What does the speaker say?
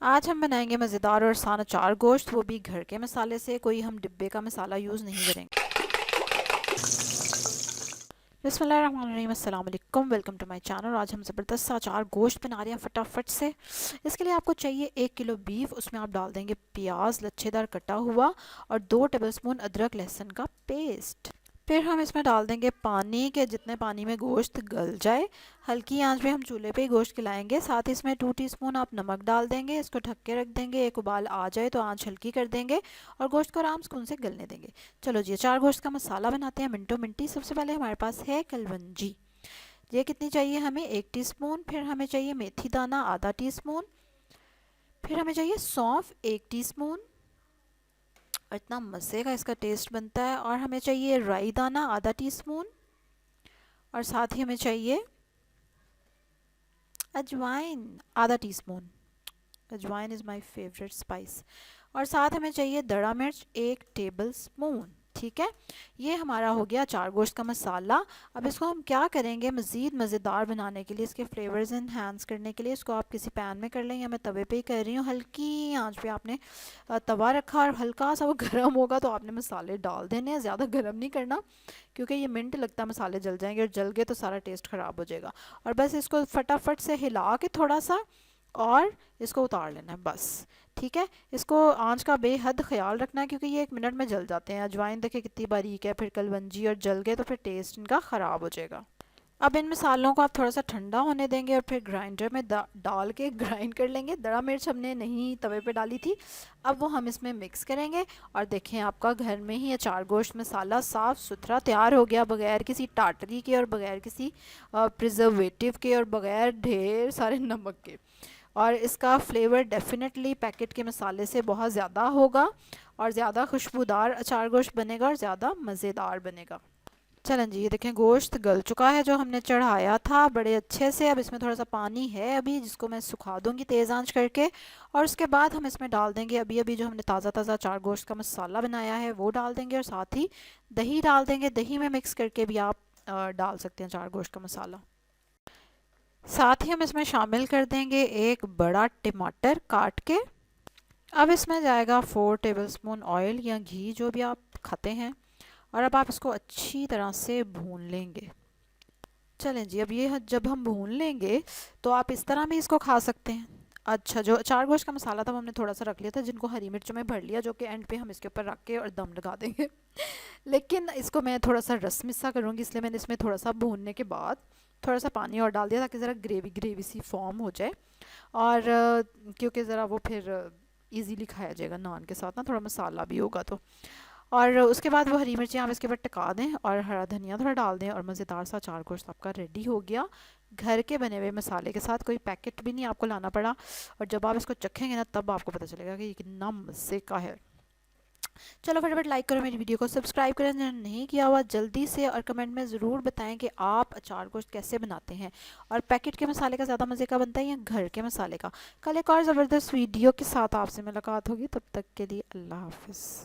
आज हम बनाएंगे मज़ेदार और आसान अचार गोश्त, वो भी घर के मसाले से। कोई हम डिब्बे का मसाला यूज़ नहीं करेंगे। बिस्मिल्लाहिर्रहमानिर्रहीम, अस्सलाम वालेकुम, वेलकम टू माय चैनल। आज हम ज़बरदस्त सा अचार गोश्त बना रहे हैं फटाफट से। इसके लिए आपको चाहिए 1 किलो बीफ। उसमें आप डाल देंगे प्याज लच्छेदार कटा हुआ और 2 टेबलस्पून अदरक लहसुन का पेस्ट। फिर हम इसमें डाल देंगे पानी, के जितने पानी में गोश्त गल जाए। हल्की आंच पे हम चूल्हे पे ही गोश्त खिलाएंगे। साथ ही इसमें 2 टीस्पून आप नमक डाल देंगे। इसको ढक के रख देंगे। एक उबाल आ जाए तो आंच हल्की कर देंगे और गोश्त को आराम सुकून से गलने देंगे। चलो जी, अचार गोश्त का मसाला बनाते हैं मिनटों मिनटी। सबसे पहले हमारे पास है कलवंजी। ये कितनी चाहिए हमें? 1 टीस्पून। फिर हमें चाहिए मेथी दाना ½ टीस्पून। फिर हमें चाहिए सौंफ 1 टीस्पून। इतना मज़े का इसका टेस्ट बनता है। और हमें चाहिए राई दाना ½ टीस्पून। और साथ ही हमें चाहिए अजवाइन ½ टीस्पून। अजवाइन इज़ माय फेवरेट स्पाइस। और साथ हमें चाहिए दड़ा मिर्च 1 टेबल स्पून। ठीक है, ये हमारा हो गया अचार गोश्त का मसाला। अब इसको हम क्या करेंगे, मज़ीद मज़ेदार बनाने के लिए, इसके फ्लेवर्स इन्हांस करने के लिए, इसको आप किसी पैन में कर लें या मैं तवे पे ही कर रही हूँ। हल्की आंच पे आपने तवा रखा और हल्का सा वो गर्म होगा तो आपने मसाले डाल देने हैं। ज़्यादा गर्म नहीं करना क्योंकि ये मिनट लगता है, मसाले जल जाएंगे और जल गए तो सारा टेस्ट ख़राब हो जाएगा। और बस इसको फटाफट से हिला के थोड़ा सा और इसको उतार लेना है बस। ठीक है, इसको आंच का बेहद ख्याल रखना है क्योंकि ये 1 मिनट में जल जाते हैं। अजवाइन देखिए कितनी बारीक है, फिर कलवंजी, और जल गए तो फिर टेस्ट इनका ख़राब हो जाएगा। अब इन मसालों को आप थोड़ा सा ठंडा होने देंगे और फिर ग्राइंडर में डाल के ग्राइंड कर लेंगे। दड़ा मिर्च हमने नहीं तवे पे डाली थी, अब वो हम इसमें मिक्स करेंगे। और देखें, आपका घर में ही अचार गोश्त मसाला साफ़ सुथरा तैयार हो गया, बगैर किसी टाटरी के और बगैर किसी प्रिजर्वेटिव के और बगैर ढेर सारे नमक के। और इसका फ्लेवर डेफिनेटली पैकेट के मसाले से बहुत ज़्यादा होगा और ज़्यादा खुशबूदार अचार गोश्त बनेगा और ज़्यादा मज़ेदार बनेगा। चलें जी, ये देखें गोश्त गल चुका है जो हमने चढ़ाया था बड़े अच्छे से। अब इसमें थोड़ा सा पानी है अभी, जिसको मैं सुखा दूंगी तेज़ आंच करके। और उसके बाद हम इसमें डाल देंगे अभी अभी जो हमने ताज़ा ताज़ा अचार गोश्त का मसाला बनाया है वो डाल देंगे। और साथ ही दही डाल देंगे। दही में मिक्स करके भी आप डाल सकते हैं अचार गोश्त का मसाला। साथ ही हम इसमें शामिल कर देंगे एक बड़ा टमाटर काट के। अब इसमें जाएगा 4 टेबलस्पून ऑयल या घी, जो भी आप खाते हैं। और अब आप इसको अच्छी तरह से भून लेंगे। चलें जी, अब ये जब हम भून लेंगे तो आप इस तरह भी इसको खा सकते हैं। अच्छा, जो अचार गोश्त का मसाला था वो हमने थोड़ा सा रख लिया था, जिनको हरी मिर्चों में भर लिया, जो कि एंड पे हम इसके ऊपर रख के और दम लगा देंगे। लेकिन इसको मैं थोड़ा सा रस्म सा करूँगी, इसलिए मैंने इसमें थोड़ा सा भूनने के बाद थोड़ा सा पानी और डाल दिया ताकि ज़रा ग्रेवी ग्रेवी सी फॉर्म हो जाए। और क्योंकि ज़रा वो फिर इजीली खाया जाएगा नान के साथ ना, थोड़ा मसाला भी होगा तो। और उसके बाद वो हरी मिर्चें आप इसके ऊपर टिका दें और हरा धनिया थोड़ा डाल दें और मज़ेदार सा अचार गोश्त आपका रेडी हो गया, घर के बने हुए मसाले के साथ। कोई पैकेट भी नहीं आपको लाना पड़ा। और जब आप इसको चखेंगे ना तब आपको पता चलेगा कि ये कितना मज़े का है। चलो फटाफट लाइक करो मेरी वीडियो को, सब्सक्राइब करें जिन्होंने नहीं किया हुआ जल्दी से, और कमेंट में ज़रूर बताएं कि आप अचार गोश्त कैसे बनाते हैं और पैकेट के मसाले का ज़्यादा मज़े का बनता है या घर के मसाले का। कल एक और ज़बरदस्त वीडियो के साथ आपसे मुलाकात होगी, तब तक के लिए अल्लाह हाफिज़।